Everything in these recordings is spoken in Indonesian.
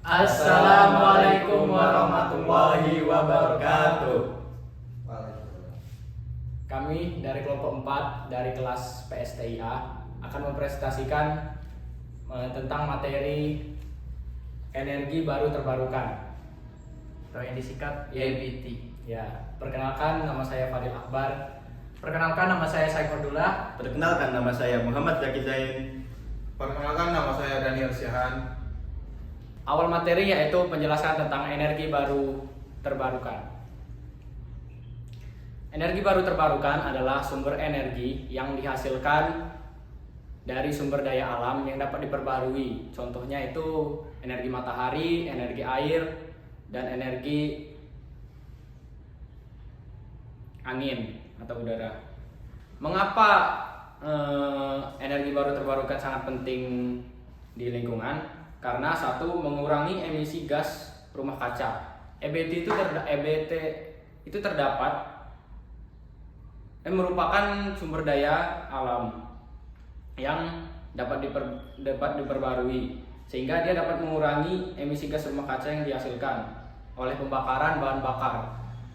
Assalamualaikum warahmatullahi wabarakatuh. Kami dari kelompok 4 dari kelas PSTIA akan mempresentasikan tentang materi energi baru terbarukan atau yang disingkat EBT. Ya, perkenalkan nama saya Fadil Akbar. Perkenalkan nama saya Saifullah. Perkenalkan nama saya Muhammad Zaki Zain. Perkenalkan nama saya Daniel Syahan. Awal materi yaitu penjelasan tentang energi baru terbarukan. Energi baru terbarukan adalah sumber energi yang dihasilkan dari sumber daya alam yang dapat diperbarui. Contohnya itu energi matahari, energi air, dan energi angin atau udara. Mengapa energi baru terbarukan sangat penting di lingkungan? Karena satu, mengurangi emisi gas rumah kaca. EBT itu terdapat merupakan sumber daya alam yang dapat diperbarui, sehingga dia dapat mengurangi emisi gas rumah kaca yang dihasilkan oleh pembakaran bahan bakar.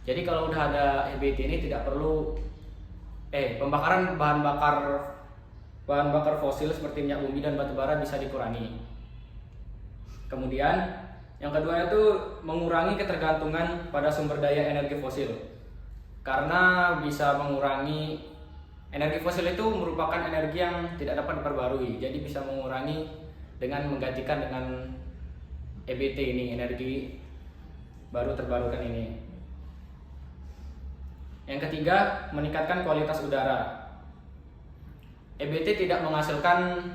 Jadi kalau udah ada EBT ini tidak perlu pembakaran bahan bakar fosil seperti minyak bumi dan batu bara bisa dikurangi. Kemudian yang kedua itu mengurangi ketergantungan pada sumber daya energi fosil, karena bisa mengurangi energi fosil itu merupakan energi yang tidak dapat diperbarui, jadi bisa mengurangi dengan menggantikan dengan EBT ini, energi baru terbarukan ini. Yang ketiga, meningkatkan kualitas udara. EBT tidak menghasilkan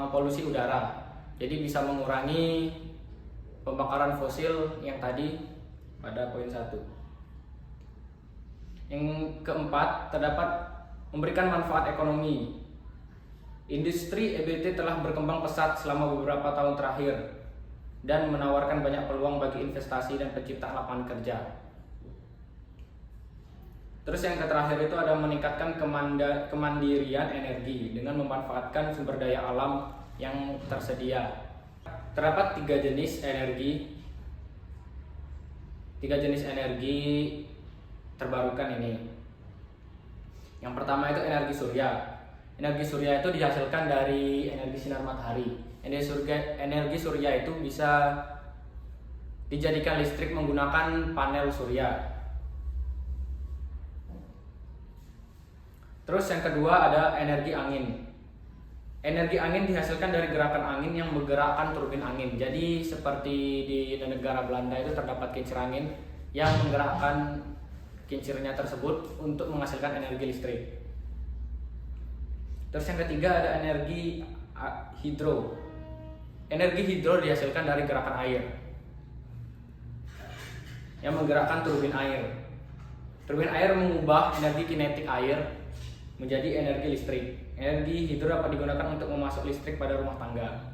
polusi udara, jadi bisa mengurangi pembakaran fosil yang tadi pada poin 1. Yang keempat, terdapat memberikan manfaat ekonomi. Industri EBT telah berkembang pesat selama beberapa tahun terakhir dan menawarkan banyak peluang bagi investasi dan penciptaan lapangan kerja. Terus yang terakhir itu ada meningkatkan kemandirian energi dengan memanfaatkan sumber daya alam yang tersedia. Terdapat tiga jenis energi terbarukan ini. Yang pertama itu energi surya. Energi surya itu dihasilkan dari energi sinar matahari. Energi surya itu bisa dijadikan listrik menggunakan panel surya. Terus yang kedua ada energi angin. Energi angin dihasilkan dari gerakan angin yang menggerakkan turbin angin. Jadi seperti di negara Belanda itu terdapat kincir angin yang menggerakkan kincirnya tersebut untuk menghasilkan energi listrik. Terus yang ketiga ada energi hidro. Energi hidro dihasilkan dari gerakan air yang menggerakkan turbin air. Turbin air mengubah energi kinetik air menjadi energi listrik. Energi hidro dapat digunakan untuk memasok listrik pada rumah tangga.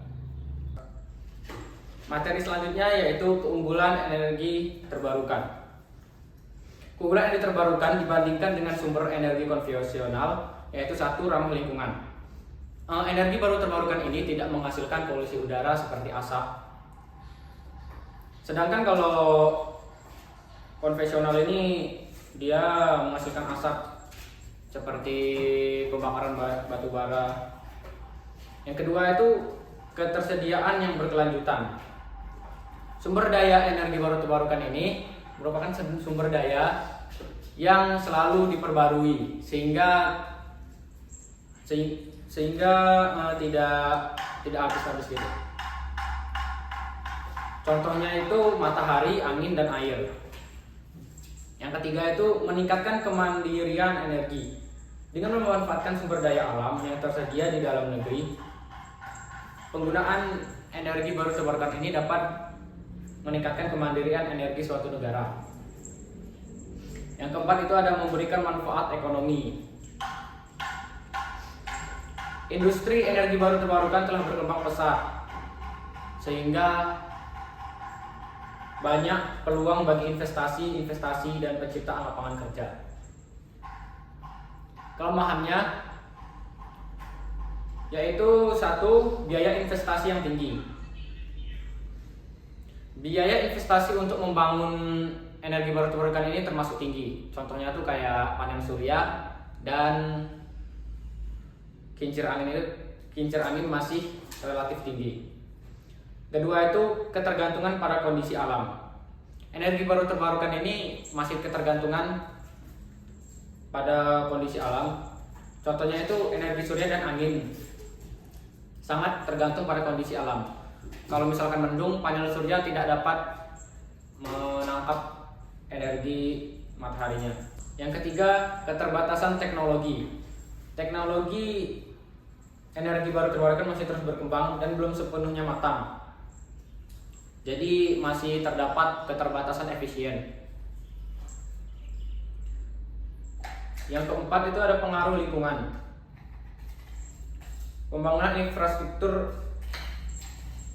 Materi selanjutnya yaitu keunggulan energi terbarukan. Keunggulan energi terbarukan dibandingkan dengan sumber energi konvensional yaitu satu, ramah lingkungan. Energi baru terbarukan ini tidak menghasilkan polusi udara seperti asap. Sedangkan kalau konvensional ini dia menghasilkan asap seperti pembakaran batu bara. Yang kedua itu ketersediaan yang berkelanjutan. Sumber daya energi baru terbarukan ini merupakan sumber daya yang selalu diperbarui sehingga tidak habis-habis gitu. Contohnya itu matahari, angin, dan air. Yang ketiga itu meningkatkan kemandirian energi. Dengan memanfaatkan sumber daya alam yang tersedia di dalam negeri, penggunaan energi baru terbarukan ini dapat meningkatkan kemandirian energi suatu negara. Yang keempat itu ada memberikan manfaat ekonomi. Industri energi baru terbarukan telah berkembang pesat sehingga banyak peluang bagi investasi dan penciptaan lapangan kerja. Kelemahannya yaitu satu, biaya investasi yang tinggi. Biaya investasi untuk membangun energi baru terbarukan ini termasuk tinggi. Contohnya tuh kayak panel surya dan kincir angin masih relatif tinggi. Kedua itu ketergantungan pada kondisi alam. Energi baru terbarukan ini masih ketergantungan pada kondisi alam. Contohnya itu energi surya dan angin sangat tergantung pada kondisi alam. Kalau misalkan mendung, panel surya tidak dapat menangkap energi mataharinya. Yang ketiga, keterbatasan teknologi. Teknologi energi baru terbarukan masih terus berkembang dan belum sepenuhnya matang. Jadi masih terdapat keterbatasan efisien. Yang keempat itu ada pengaruh lingkungan. Pembangunan infrastruktur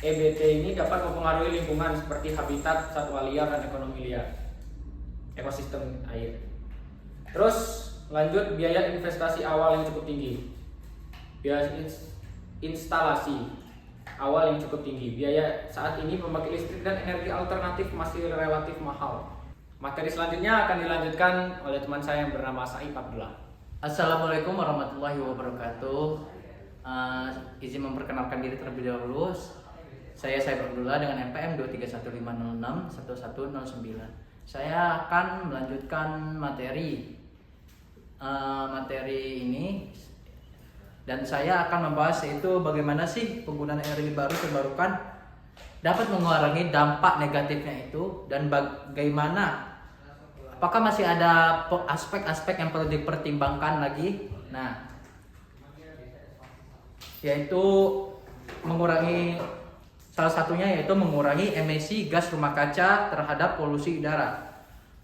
EBT ini dapat mempengaruhi lingkungan seperti habitat satwa liar dan ekonomi liar, ekosistem air. Terus lanjut, biaya investasi awal yang cukup tinggi. Biaya instalasi awal yang cukup tinggi. Biaya saat ini pembangkit listrik dan energi alternatif masih relatif mahal. Materi selanjutnya akan dilanjutkan oleh teman saya yang bernama Saif Abdullah. Assalamualaikum warahmatullahi wabarakatuh. Izin memperkenalkan diri terlebih dahulu. Saya Saif Abdullah dengan NPM 23156611109. Saya akan melanjutkan materi ini, dan saya akan membahas yaitu bagaimana sih penggunaan energi baru terbarukan dapat mengurangi dampak negatifnya itu, dan bagaimana apakah masih ada aspek-aspek yang perlu dipertimbangkan lagi. Nah, yaitu mengurangi, salah satunya yaitu mengurangi emisi gas rumah kaca terhadap polusi udara.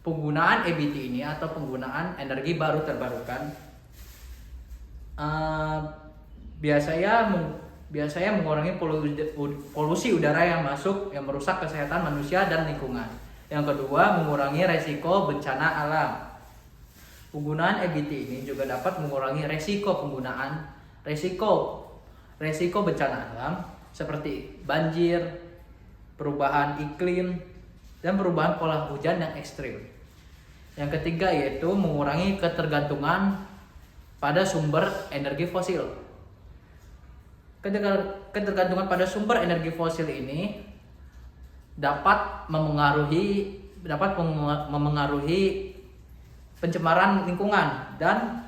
Penggunaan EBT ini atau penggunaan energi baru terbarukan biasanya mengurangi polusi udara yang masuk yang merusak kesehatan manusia dan lingkungan. Yang kedua, mengurangi resiko bencana alam. Penggunaan EBT ini juga dapat mengurangi resiko bencana alam seperti banjir, perubahan iklim, dan perubahan pola hujan yang ekstrim. Yang ketiga yaitu mengurangi ketergantungan pada sumber energi fosil. Ketergantungan pada sumber energi fosil ini dapat memengaruhi pencemaran lingkungan, dan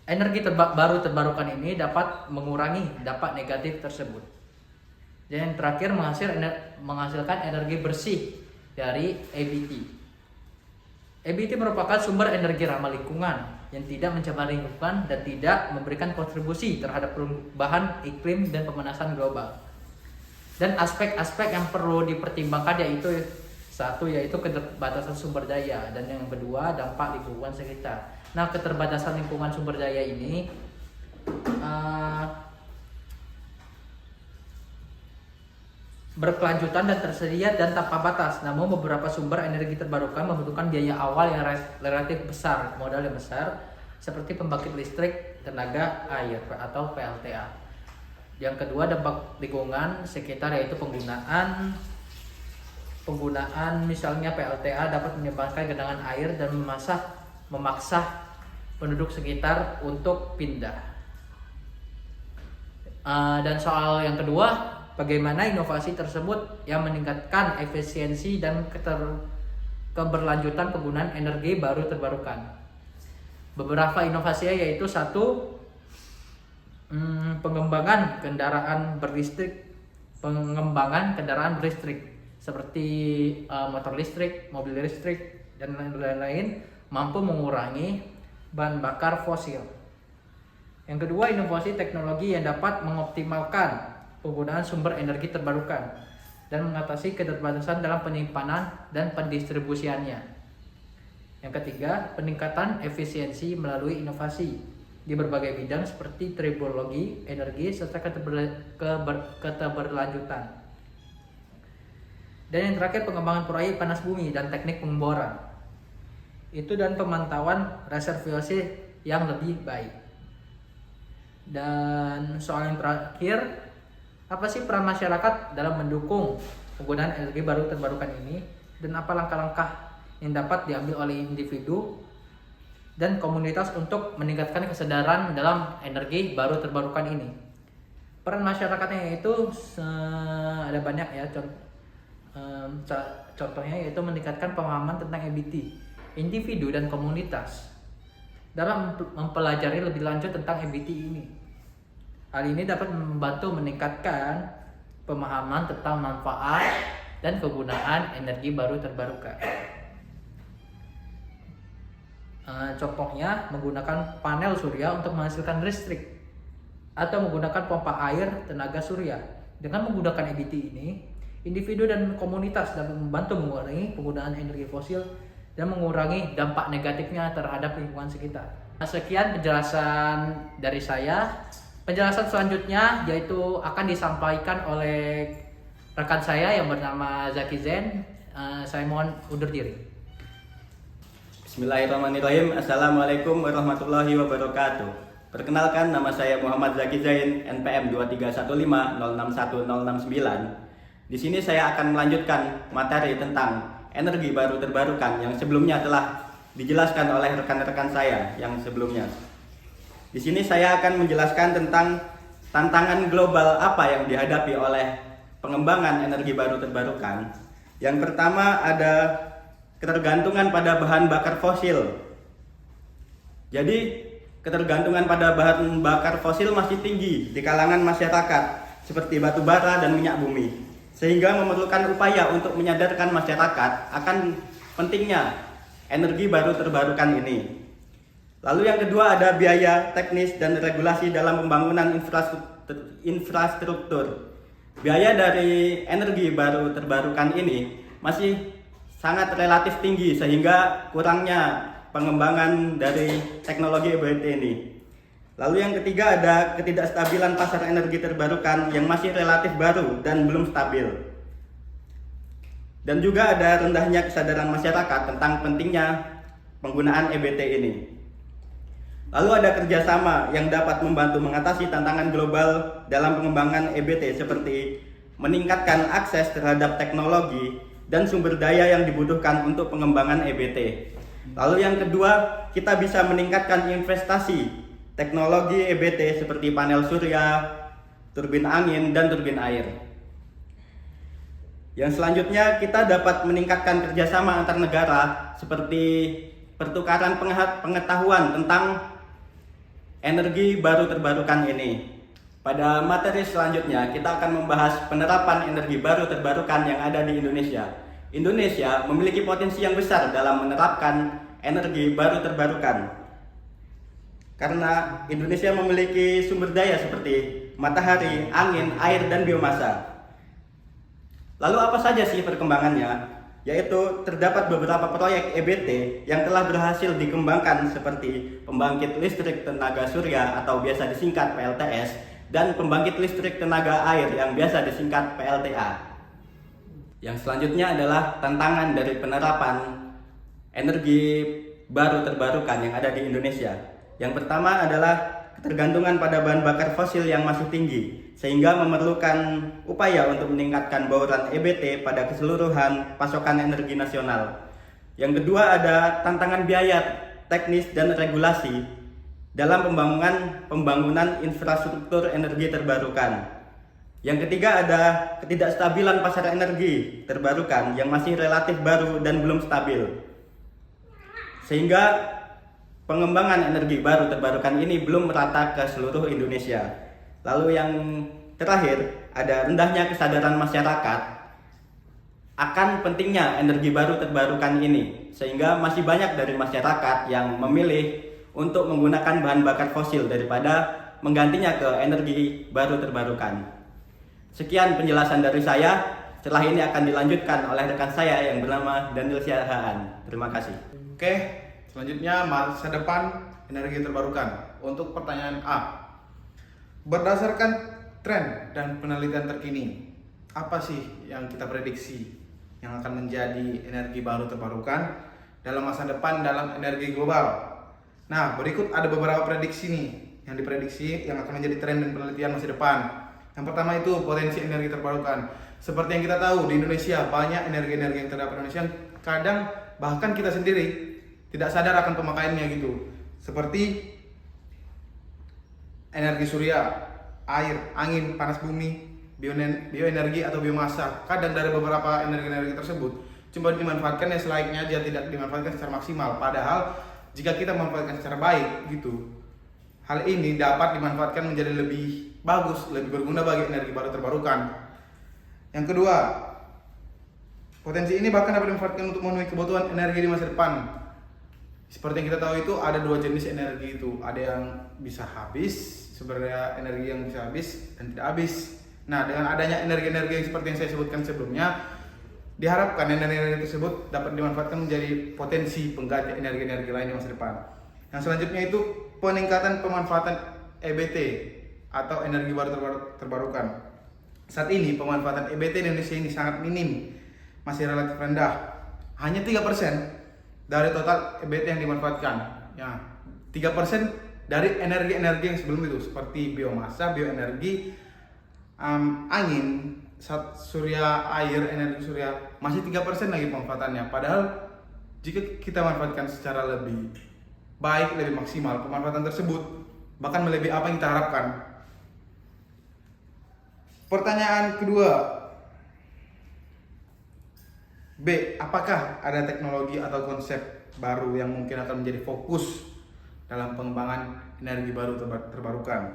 energi baru terbarukan ini dapat mengurangi dampak negatif tersebut. Dan yang terakhir, menghasilkan energi bersih dari EBT. EBT merupakan sumber energi ramah lingkungan yang tidak mencemari lingkungan dan tidak memberikan kontribusi terhadap perubahan iklim dan pemanasan global. Dan aspek-aspek yang perlu dipertimbangkan yaitu satu, yaitu keterbatasan sumber daya, dan yang kedua dampak lingkungan sekitar. Nah, keterbatasan lingkungan sumber daya ini berkelanjutan dan tersedia dan tanpa batas. Namun beberapa sumber energi terbarukan membutuhkan biaya awal yang relatif besar, modal yang besar, seperti pembangkit listrik tenaga air atau PLTA. Yang kedua, dampak lingkungan sekitar, yaitu penggunaan misalnya PLTA dapat menyebabkan genangan air dan memaksa penduduk sekitar untuk pindah. Dan soal yang kedua, bagaimana inovasi tersebut yang meningkatkan efisiensi dan keberlanjutan penggunaan energi baru terbarukan. Beberapa inovasinya yaitu satu, pengembangan kendaraan berlistrik seperti motor listrik, mobil listrik, dan lain-lain mampu mengurangi bahan bakar fosil. Yang kedua, inovasi teknologi yang dapat mengoptimalkan penggunaan sumber energi terbarukan dan mengatasi keterbatasan dalam penyimpanan dan pendistribusiannya. Yang ketiga, peningkatan efisiensi melalui inovasi di berbagai bidang seperti tribologi, energi, serta keberlanjutan. Dan yang terakhir, pengembangan proyek panas bumi dan teknik pengeboran. Itu dan pemantauan reservoasi yang lebih baik. Dan soal yang terakhir, apa sih peran masyarakat dalam mendukung penggunaan energi baru terbarukan ini dan apa langkah-langkah yang dapat diambil oleh individu dan komunitas untuk meningkatkan kesadaran dalam energi baru terbarukan ini. Peran masyarakatnya itu ada banyak ya, contohnya yaitu meningkatkan pemahaman tentang EBT individu dan komunitas dalam mempelajari lebih lanjut tentang EBT ini. Hal ini dapat membantu meningkatkan pemahaman tentang manfaat dan kegunaan energi baru terbarukan. Contohnya menggunakan panel surya untuk menghasilkan listrik atau menggunakan pompa air tenaga surya. Dengan menggunakan EBT ini, individu dan komunitas dapat membantu mengurangi penggunaan energi fosil dan mengurangi dampak negatifnya terhadap lingkungan sekitar. Sekian penjelasan dari saya. Penjelasan selanjutnya yaitu akan disampaikan oleh rekan saya yang bernama Zaki Zain. Saya mohon undur diri. Bismillahirrahmanirrahim. Assalamualaikum warahmatullahi wabarakatuh. Perkenalkan, nama saya Muhammad Zaki Zain, NPM 231506109. Di sini saya akan melanjutkan materi tentang energi baru terbarukan yang sebelumnya telah dijelaskan oleh rekan-rekan saya yang sebelumnya. Di sini saya akan menjelaskan tentang tantangan global apa yang dihadapi oleh pengembangan energi baru terbarukan. Yang pertama ada ketergantungan pada bahan bakar fosil. Jadi ketergantungan pada bahan bakar fosil masih tinggi di kalangan masyarakat seperti batu bara dan minyak bumi, sehingga memerlukan upaya untuk menyadarkan masyarakat akan pentingnya energi baru terbarukan ini. Lalu yang kedua ada biaya teknis dan regulasi dalam pembangunan infrastruktur. Biaya dari energi baru terbarukan ini masih sangat relatif tinggi sehingga kurangnya pengembangan dari teknologi EBT ini. Lalu yang ketiga ada ketidakstabilan pasar energi terbarukan yang masih relatif baru dan belum stabil. Dan juga ada rendahnya kesadaran masyarakat tentang pentingnya penggunaan EBT ini. Lalu ada kerjasama yang dapat membantu mengatasi tantangan global dalam pengembangan EBT seperti meningkatkan akses terhadap teknologi dan sumber daya yang dibutuhkan untuk pengembangan EBT. Lalu yang kedua, kita bisa meningkatkan investasi teknologi EBT seperti panel surya, turbin angin, dan turbin air. Yang selanjutnya, kita dapat meningkatkan kerjasama antar negara seperti pertukaran pengetahuan tentang energi baru terbarukan ini. Pada materi selanjutnya, kita akan membahas penerapan energi baru terbarukan yang ada di Indonesia. Indonesia memiliki potensi yang besar dalam menerapkan energi baru terbarukan. Karena Indonesia memiliki sumber daya seperti matahari, angin, air, dan biomasa. Lalu apa saja sih perkembangannya? Yaitu terdapat beberapa proyek EBT yang telah berhasil dikembangkan seperti pembangkit listrik tenaga surya atau biasa disingkat PLTS dan pembangkit listrik tenaga air yang biasa disingkat PLTA. Yang selanjutnya adalah tantangan dari penerapan energi baru terbarukan yang ada di Indonesia. Yang pertama adalah ketergantungan pada bahan bakar fosil yang masih tinggi, sehingga memerlukan upaya untuk meningkatkan bauran EBT pada keseluruhan pasokan energi nasional. Yang kedua ada tantangan biaya teknis dan regulasi dalam pembangunan infrastruktur energi terbarukan. Yang ketiga ada ketidakstabilan pasar energi terbarukan yang masih relatif baru dan belum stabil, sehingga pengembangan energi baru terbarukan ini belum merata ke seluruh Indonesia. Lalu yang terakhir, ada rendahnya kesadaran masyarakat akan pentingnya energi baru terbarukan ini, sehingga masih banyak dari masyarakat yang memilih untuk menggunakan bahan bakar fosil daripada menggantinya ke energi baru terbarukan. Sekian penjelasan dari saya. Setelah ini akan dilanjutkan oleh rekan saya yang bernama Daniel Siahaan. Terima kasih. Oke, selanjutnya masa depan energi terbarukan. Untuk pertanyaan A, berdasarkan tren dan penelitian terkini, apa sih yang kita prediksi yang akan menjadi energi baru terbarukan dalam masa depan dalam energi global? Nah, berikut ada beberapa prediksi nih yang diprediksi yang akan menjadi tren dan penelitian masa depan. Yang pertama itu potensi energi terbarukan. Seperti yang kita tahu di Indonesia banyak energi-energi yang terdapat di Indonesia yang kadang bahkan kita sendiri tidak sadar akan pemakaiannya gitu. Seperti energi surya, air, angin, panas bumi, bioenergi atau biomasa. Kadang dari beberapa energi-energi tersebut cuma dimanfaatkan selayaknya, dia tidak dimanfaatkan secara maksimal. Padahal jika kita memanfaatkan secara baik gitu, hal ini dapat dimanfaatkan menjadi lebih bagus, lebih berguna bagi energi baru terbarukan. Yang kedua, potensi ini bahkan dapat dimanfaatkan untuk memenuhi kebutuhan energi di masa depan. Seperti yang kita tahu itu ada dua jenis energi itu, ada yang bisa habis, sebenarnya energi yang bisa habis dan tidak habis. Nah, dengan adanya energi-energi yang seperti yang saya sebutkan sebelumnya, diharapkan energi-energi tersebut dapat dimanfaatkan menjadi potensi pengganti energi-energi lain di masa depan. Yang selanjutnya itu peningkatan pemanfaatan EBT atau energi baru terbarukan. Saat ini pemanfaatan EBT di Indonesia ini sangat minim, masih relatif rendah. Hanya 3% dari total EBT yang dimanfaatkan. Ya, 3% dari energi-energi yang sebelum itu seperti biomasa, bioenergi, angin, surya, air, energi surya masih 3% lagi pemanfaatannya. Padahal jika kita manfaatkan secara lebih baik, lebih maksimal, pemanfaatan tersebut bahkan melebihi apa yang kita harapkan. Pertanyaan kedua, B, apakah ada teknologi atau konsep baru yang mungkin akan menjadi fokus dalam pengembangan energi baru terbarukan?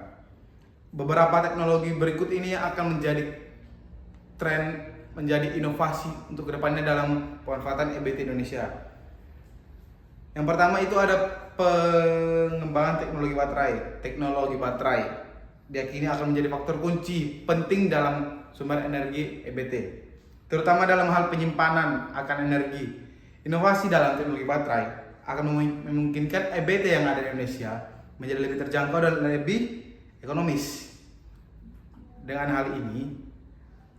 Beberapa teknologi berikut ini akan menjadi tren, menjadi inovasi untuk kedepannya dalam pemanfaatan EBT Indonesia. Yang pertama itu ada pengembangan teknologi baterai. Teknologi baterai diyakini akan menjadi faktor kunci penting dalam sumber energi EBT, terutama dalam hal penyimpanan akan energi. Inovasi dalam teknologi baterai akan memungkinkan EBT yang ada di Indonesia menjadi lebih terjangkau dan lebih ekonomis. Dengan hal ini,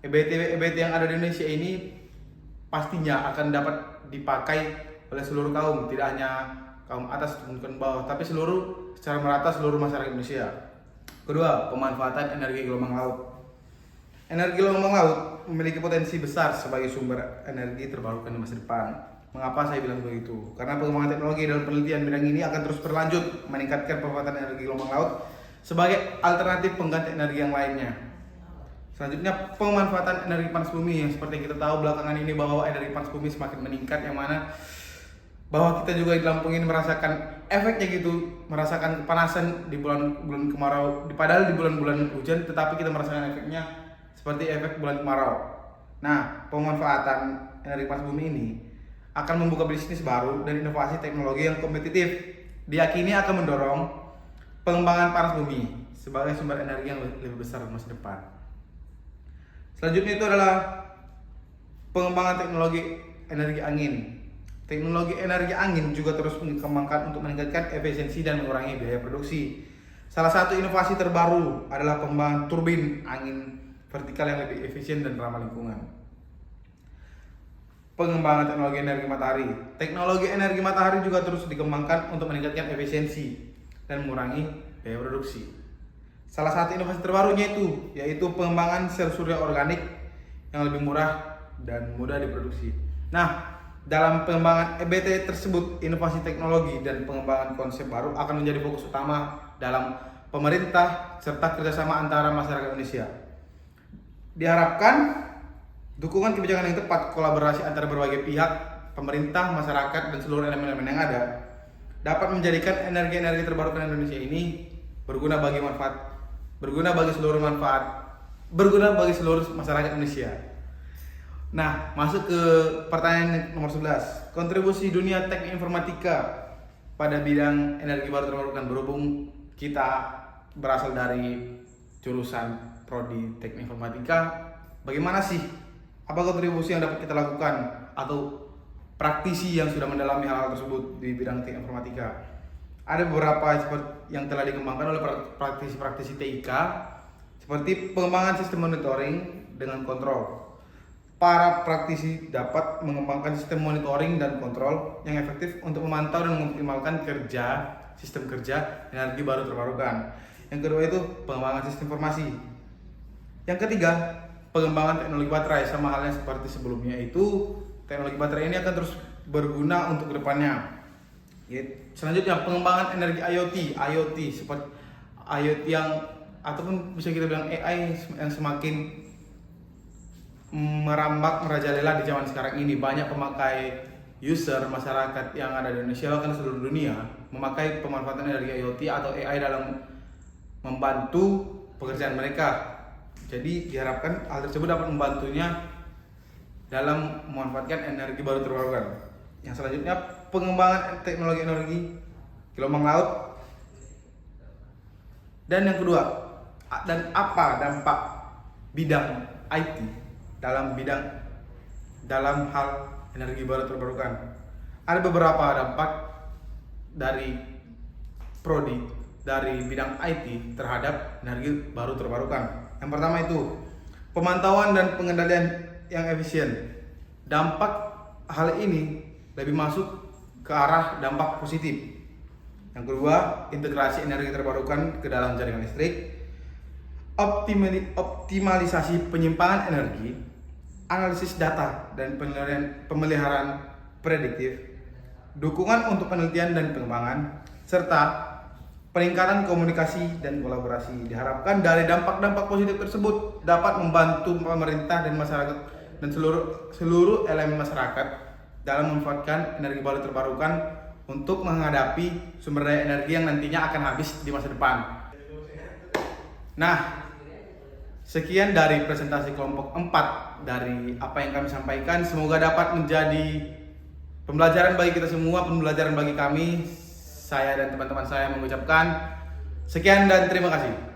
EBT yang ada di Indonesia ini pastinya akan dapat dipakai oleh seluruh kaum, tidak hanya kaum atas ataupun bawah, tapi secara merata seluruh masyarakat Indonesia. Kedua, pemanfaatan energi gelombang laut. Energi gelombang laut memiliki potensi besar sebagai sumber energi terbarukan di masa depan. Mengapa saya bilang begitu? Karena pengembangan teknologi dan penelitian bidang ini akan terus berlanjut meningkatkan pemanfaatan energi gelombang laut sebagai alternatif pengganti energi yang lainnya. Selanjutnya, pemanfaatan energi panas bumi yang seperti kita tahu belakangan ini bahwa energi panas bumi semakin meningkat, yang mana bahwa kita juga di Lampung ini merasakan efeknya gitu, merasakan kepanasan di bulan kemarau, padahal di bulan-bulan hujan, tetapi kita merasakan efeknya seperti efek bulan kemarau. Nah, pemanfaatan energi panas bumi ini akan membuka bisnis baru dan inovasi teknologi yang kompetitif. Diyakini akan mendorong pengembangan panas bumi sebagai sumber energi yang lebih besar di masa depan. Selanjutnya itu adalah pengembangan teknologi energi angin. Teknologi energi angin juga terus dikembangkan untuk meningkatkan efisiensi dan mengurangi biaya produksi. Salah satu inovasi terbaru adalah pengembangan turbin angin vertikal yang lebih efisien dan ramah lingkungan. Pengembangan teknologi energi matahari. Teknologi energi matahari juga terus dikembangkan untuk meningkatkan efisiensi dan mengurangi biaya produksi. Salah satu inovasi terbarunya yaitu pengembangan sel surya organik yang lebih murah dan mudah diproduksi. Nah, dalam pengembangan EBT tersebut, inovasi teknologi dan pengembangan konsep baru akan menjadi fokus utama dalam pemerintah serta kerjasama antara masyarakat Indonesia. Diharapkan dukungan kebijakan yang tepat, kolaborasi antara berbagai pihak, pemerintah, masyarakat, dan seluruh elemen-elemen yang ada dapat menjadikan energi-energi terbarukan Indonesia ini berguna bagi seluruh masyarakat Indonesia. Nah, masuk ke pertanyaan nomor 11. Kontribusi dunia teknik informatika pada bidang energi baru terbarukan. Berhubung kita berasal dari jurusan prodi teknik informatika, bagaimana sih? Apa kontribusi yang dapat kita lakukan atau praktisi yang sudah mendalami hal-hal tersebut di bidang teknik informatika? Ada beberapa yang telah dikembangkan oleh praktisi-praktisi TIK, seperti pengembangan sistem monitoring dengan kontrol. Para praktisi dapat mengembangkan sistem monitoring dan kontrol yang efektif untuk memantau dan mengoptimalkan sistem kerja energi baru terbarukan. Yang kedua itu pengembangan sistem informasi. Yang ketiga, pengembangan teknologi baterai. Sama halnya seperti sebelumnya itu, teknologi baterai ini akan terus berguna untuk kedepannya. Selanjutnya pengembangan energi IoT seperti IoT yang ataupun bisa kita bilang AI yang semakin merambak merajalela di zaman sekarang ini. Banyak pemakai user masyarakat yang ada di Indonesia bahkan seluruh dunia memakai pemanfaatan energi IoT atau AI dalam membantu pekerjaan mereka. Jadi diharapkan hal tersebut dapat membantunya dalam memanfaatkan energi baru terbarukan. Yang selanjutnya pengembangan teknologi gelombang laut. Dan yang kedua, dan apa dampak bidang IT dalam hal energi baru terbarukan? Ada beberapa dampak dari prodi dari bidang IT terhadap energi baru terbarukan. Yang pertama itu pemantauan dan pengendalian yang efisien. Dampak hal ini lebih masuk ke arah dampak positif. Yang kedua, integrasi energi terbarukan ke dalam jaringan listrik. Optimalisasi penyimpangan energi, analisis data dan pemeliharaan prediktif, dukungan untuk penelitian dan pengembangan, serta peningkatan komunikasi dan kolaborasi. Diharapkan dari dampak-dampak positif tersebut dapat membantu pemerintah dan masyarakat dan seluruh elemen masyarakat dalam memanfaatkan energi baru terbarukan untuk menghadapi sumber daya energi yang nantinya akan habis di masa depan. Nah, sekian dari presentasi kelompok 4 dari apa yang kami sampaikan. Semoga dapat menjadi pembelajaran bagi kita semua, pembelajaran bagi kami. Saya dan teman-teman saya mengucapkan sekian dan terima kasih.